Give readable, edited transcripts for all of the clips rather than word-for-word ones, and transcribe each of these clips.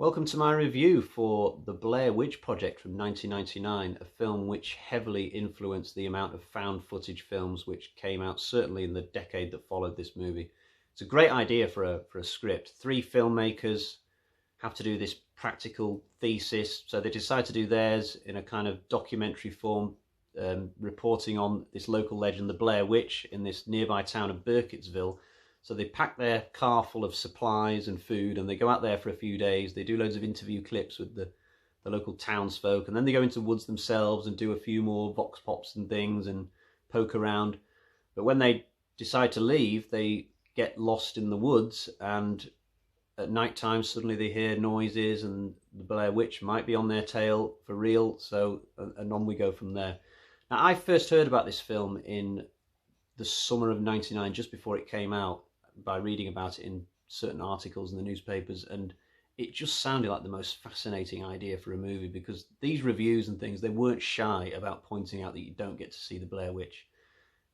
Welcome to my review for The Blair Witch Project from 1999, a film which heavily influenced the amount of found footage films which came out certainly in the decade that followed this movie. It's a great idea for a script. Three filmmakers have to do this practical thesis, so they decide to do theirs in a kind of documentary form, reporting on this local legend, the Blair Witch, in this nearby town of Burkittsville. So they pack their car full of supplies and food and they go out there for a few days. They do loads of interview clips with the local townsfolk, and then they go into the woods themselves and do a few more vox pops and things and poke around. But when they decide to leave, they get lost in the woods, and at night time suddenly they hear noises and the Blair Witch might be on their tail for real. So and on we go from there. Now, I first heard about this film in the summer of '99, just before it came out, by reading about it in certain articles in the newspapers, and it just sounded like the most fascinating idea for a movie, because these reviews and things, they weren't shy about pointing out that you don't get to see the Blair Witch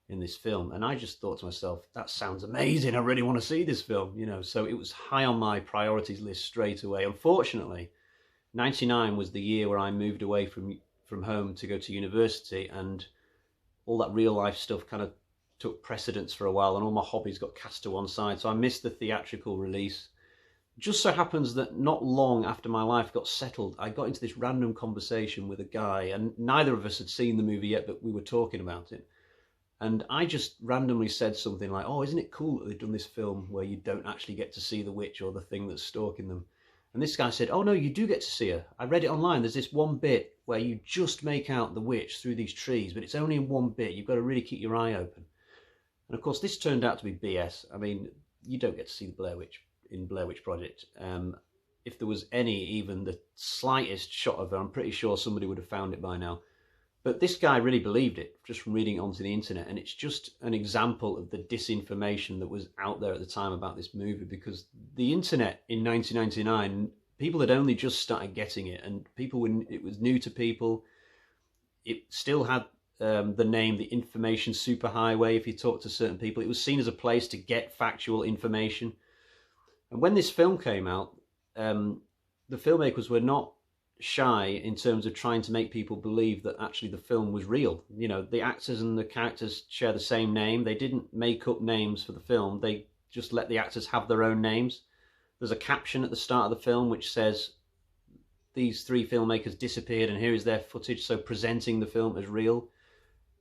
in this film. And I just thought to myself, that sounds amazing, I really want to see this film, so it was high on my priorities list straight away. Unfortunately, '99 was the year where I moved away from home to go to university, and all that real life stuff kind of took precedence for a while, and all my hobbies got cast to one side, so I missed the theatrical release. Just so happens that not long after my life got settled, I got into this random conversation with a guy, and neither of us had seen the movie yet, but we were talking about it. And I just randomly said something like, oh, isn't it cool that they've done this film where you don't actually get to see the witch or the thing that's stalking them? And this guy said, oh no, you do get to see her. I read it online. There's this one bit where you just make out the witch through these trees, but it's only in one bit. You've got to really keep your eye open. And of course, this turned out to be BS. I mean, you don't get to see the Blair Witch in Blair Witch Project. If there was even the slightest shot of her, I'm pretty sure somebody would have found it by now. But this guy really believed it, just from reading it onto the internet. And it's just an example of the disinformation that was out there at the time about this movie, because the internet in 1999, people had only just started getting it, and it was new to people. It still had the name, the information superhighway. If you talk to certain people, it was seen as a place to get factual information. And when this film came out, the filmmakers were not shy in terms of trying to make people believe that actually the film was real. The actors and the characters share the same name. They didn't make up names for the film. They just let the actors have their own names. There's a caption at the start of the film which says, these three filmmakers disappeared and here is their footage, so presenting the film as real.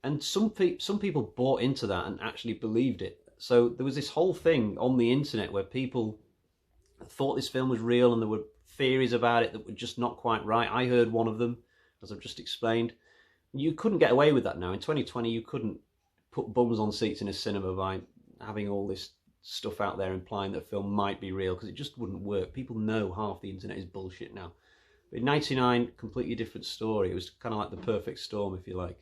And some people bought into that and actually believed it. So there was this whole thing on the internet where people thought this film was real, and there were theories about it that were just not quite right. I heard one of them, as I've just explained. You couldn't get away with that now. In 2020, you couldn't put bums on seats in a cinema by having all this stuff out there implying that a film might be real, because it just wouldn't work. People know half the internet is bullshit now. But in '99, completely different story. It was kind of like the perfect storm, if you like.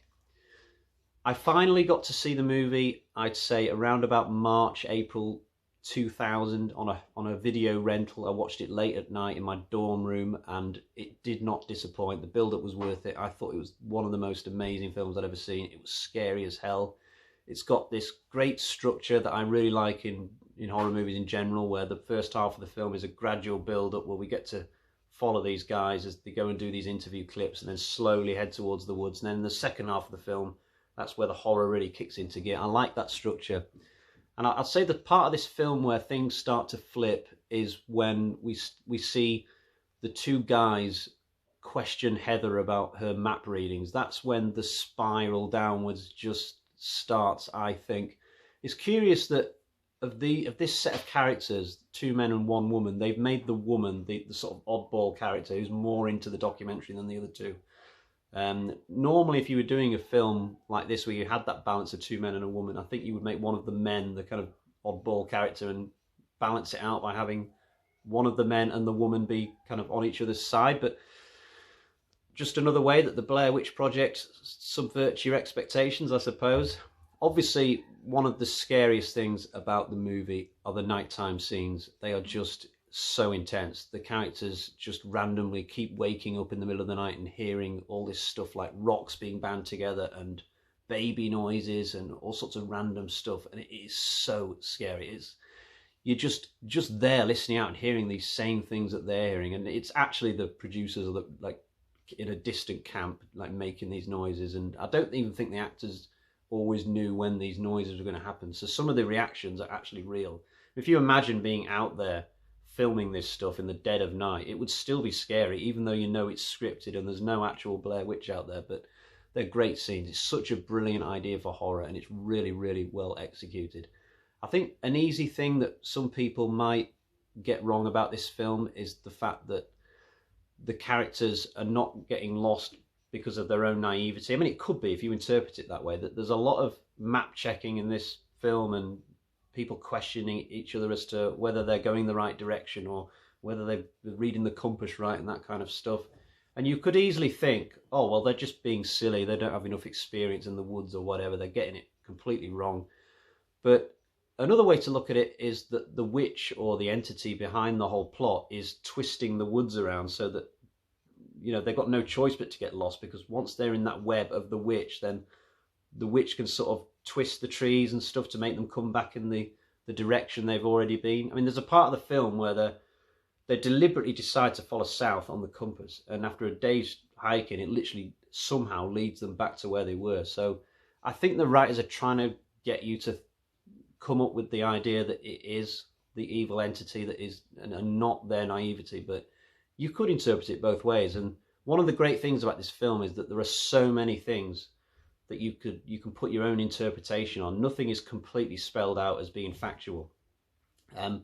I finally got to see the movie, I'd say around about March, April 2000 on a video rental. I watched it late at night in my dorm room, and it did not disappoint. The build-up was worth it. I thought it was one of the most amazing films I'd ever seen. It was scary as hell. It's got this great structure that I really like in horror movies in general, where the first half of the film is a gradual build-up where we get to follow these guys as they go and do these interview clips and then slowly head towards the woods. And then in the second half of the film, that's where the horror really kicks into gear. I like that structure. And I'd say the part of this film where things start to flip is when we see the two guys question Heather about her map readings. That's when the spiral downwards just starts, I think. It's curious that of this set of characters, two men and one woman, they've made the woman the sort of oddball character who's more into the documentary than the other two. Normally, if you were doing a film like this where you had that balance of two men and a woman, I think you would make one of the men the kind of oddball character and balance it out by having one of the men and the woman be kind of on each other's side. But just another way that the Blair Witch Project subverts your expectations, I suppose. Obviously, one of the scariest things about the movie are the nighttime scenes. They are just so intense. The characters just randomly keep waking up in the middle of the night and hearing all this stuff like rocks being bound together and baby noises and all sorts of random stuff, and it is so scary. you're just there listening out and hearing these same things that they're hearing, and it's actually the producers that, like, in a distant camp, like, making these noises. And I don't even think the actors always knew when these noises were going to happen, so some of the reactions are actually real. If you imagine being out there filming this stuff in the dead of night, it would still be scary, even though you know it's scripted and there's no actual Blair Witch out there. But they're great scenes. It's such a brilliant idea for horror, and it's really, really well executed. I think an easy thing that some people might get wrong about this film is the fact that the characters are not getting lost because of their own naivety. I mean, it could be if you interpret it that way, that there's a lot of map checking in this film and people questioning each other as to whether they're going the right direction or whether they're reading the compass right and that kind of stuff. And you could easily think, oh, well, they're just being silly. They don't have enough experience in the woods or whatever. They're getting it completely wrong. But another way to look at it is that the witch, or the entity behind the whole plot, is twisting the woods around so that, you know, they've got no choice but to get lost, because once they're in that web of the witch, then the witch can sort of twist the trees and stuff to make them come back in the direction they've already been. I mean, there's a part of the film where they deliberately decide to follow south on the compass, and after a day's hiking, it literally somehow leads them back to where they were. So I think the writers are trying to get you to come up with the idea that it is the evil entity that is, and not their naivety. But you could interpret it both ways. And one of the great things about this film is that there are so many things that you can put your own interpretation on. Nothing is completely spelled out as being factual. In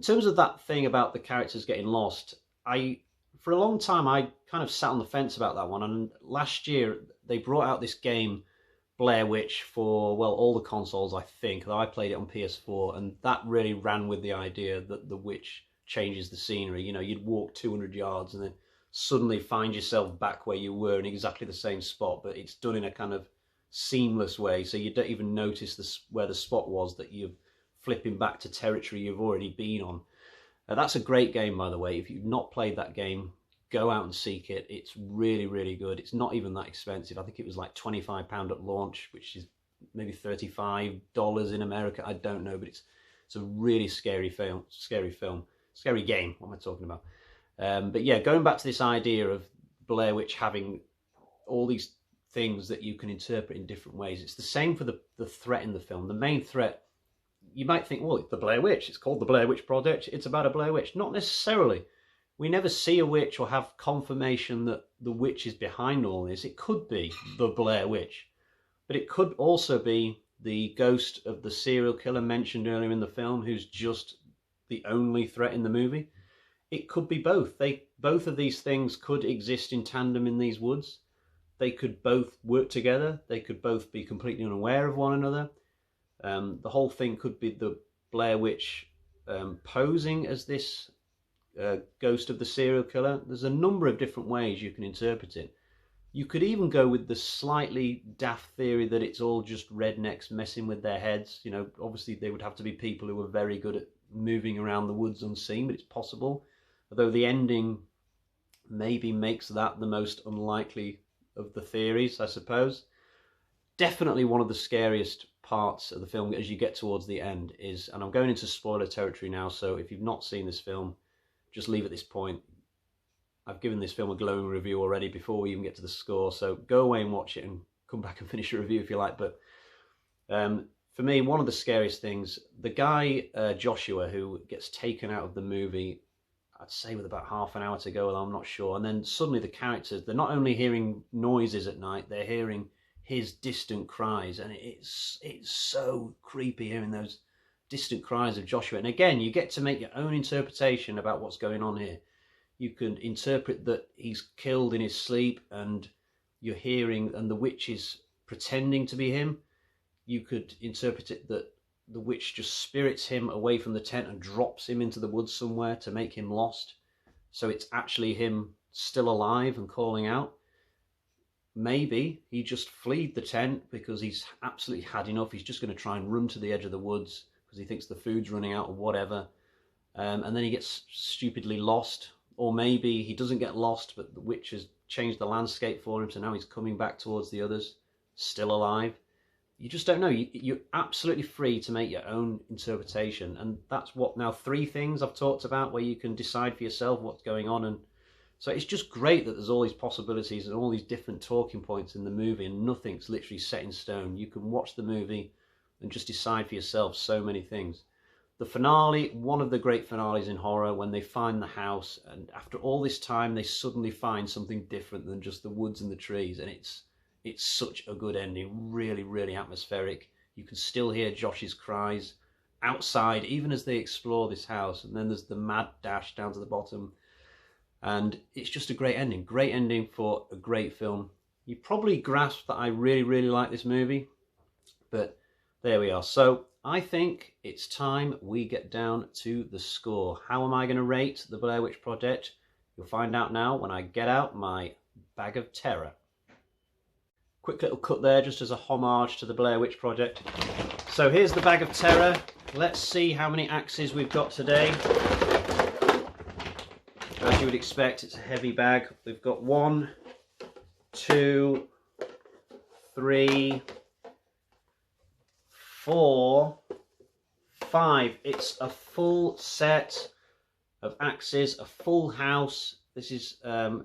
terms of that thing about the characters getting lost, for a long time I kind of sat on the fence about that one. And last year they brought out this game, Blair Witch, for, well, all the consoles, I think, though I played it on PS4, and that really ran with the idea that the witch changes the scenery. You know, you'd walk 200 yards and then suddenly find yourself back where you were in exactly the same spot, but it's done in a kind of seamless way, so you don't even notice where the spot was, that you're flipping back to territory you've already been on. That's a great game, by the way. If you've not played that game, go out and seek it. It's really, really good. It's not even that expensive. I think it was like £25 at launch, which is maybe $35 in America. I don't know, but it's a really scary film. Scary game. What am I talking about? But yeah, going back to this idea of Blair Witch having all these things that you can interpret in different ways. It's the same for the threat in the film. The main threat, you might think, well, it's the Blair Witch. It's called the Blair Witch Project. It's about a Blair Witch. Not necessarily. We never see a witch or have confirmation that the witch is behind all this. It could be the Blair Witch, but it could also be the ghost of the serial killer mentioned earlier in the film, who's just the only threat in the movie. It could be both. Both of these things could exist in tandem in these woods. They could both work together. They could both be completely unaware of one another. The whole thing could be the Blair Witch posing as this ghost of the serial killer. There's a number of different ways you can interpret it. You could even go with the slightly daft theory that it's all just rednecks messing with their heads. You know, obviously they would have to be people who are very good at moving around the woods unseen, but it's possible. Although the ending maybe makes that the most unlikely of the theories, I suppose. Definitely one of the scariest parts of the film as you get towards the end is, and I'm going into spoiler territory now, so if you've not seen this film, just leave at this point. I've given this film a glowing review already before we even get to the score, so go away and watch it and come back and finish a review if you like. But for me, one of the scariest things, the guy, Joshua, who gets taken out of the movie, I'd say with about half an hour to go, I'm not sure. And then suddenly the characters, they're not only hearing noises at night, they're hearing his distant cries. And it's so creepy hearing those distant cries of Joshua. And again, you get to make your own interpretation about what's going on here. You can interpret that he's killed in his sleep and you're hearing, and the witch is pretending to be him. You could interpret it that the witch just spirits him away from the tent and drops him into the woods somewhere to make him lost. So it's actually him still alive and calling out. Maybe he just fled the tent because he's absolutely had enough. He's just going to try and run to the edge of the woods because he thinks the food's running out or whatever. And then he gets stupidly lost. Or maybe he doesn't get lost, but the witch has changed the landscape for him, so now he's coming back towards the others, still alive. you just don't know. You're absolutely free to make your own interpretation, and that's what now 3 things I've talked about where you can decide for yourself what's going on. And so it's just great that there's all these possibilities and all these different talking points in the movie, and nothing's literally set in stone. You can watch the movie and just decide for yourself so many things. The finale, one of the great finales in horror, when they find the house, and after all this time they suddenly find something different than just the woods and the trees, and it's such a good ending, really, really atmospheric. You can still hear Josh's cries outside, even as they explore this house, and then there's the mad dash down to the bottom, and it's just a great ending for a great film. You probably grasp that I really, really like this movie, but there we are. So I think it's time we get down to the score. How am I going to rate the Blair Witch Project? You'll find out now when I get out my bag of terror. Quick little cut there just as a homage to the Blair Witch Project. So here's the bag of terror. Let's see how many axes we've got today. As you would expect, it's a heavy bag. We've got 1, 2, 3, 4, 5. It's a full set of axes, a full house. This is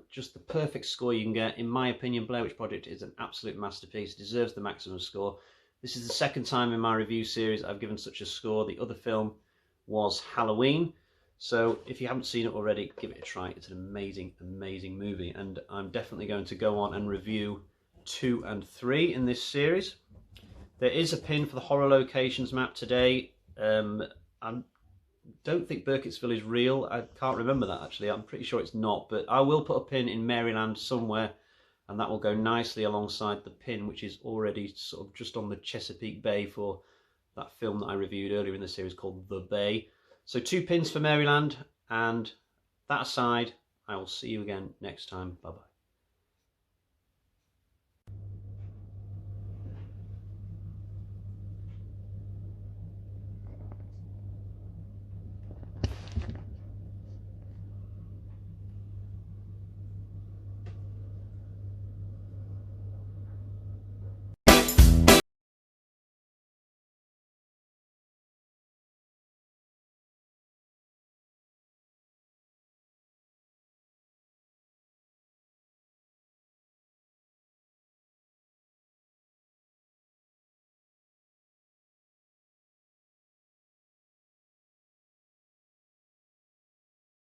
just the perfect score you can get. In my opinion, Blair Witch Project is an absolute masterpiece. It deserves the maximum score. This is the second time in my review series I've given such a score. The other film was Halloween. So if you haven't seen it already, give it a try. It's an amazing, amazing movie. And I'm definitely going to go on and review 2 and 3 in this series. There is a pin for the horror locations map today. I don't think Burkittsville is real. I can't remember that actually. I'm pretty sure it's not, but I will put a pin in Maryland somewhere, and that will go nicely alongside the pin which is already sort of just on the Chesapeake Bay for that film that I reviewed earlier in the series called The Bay. So 2 pins for Maryland, and that aside, I will see you again next time. Bye bye.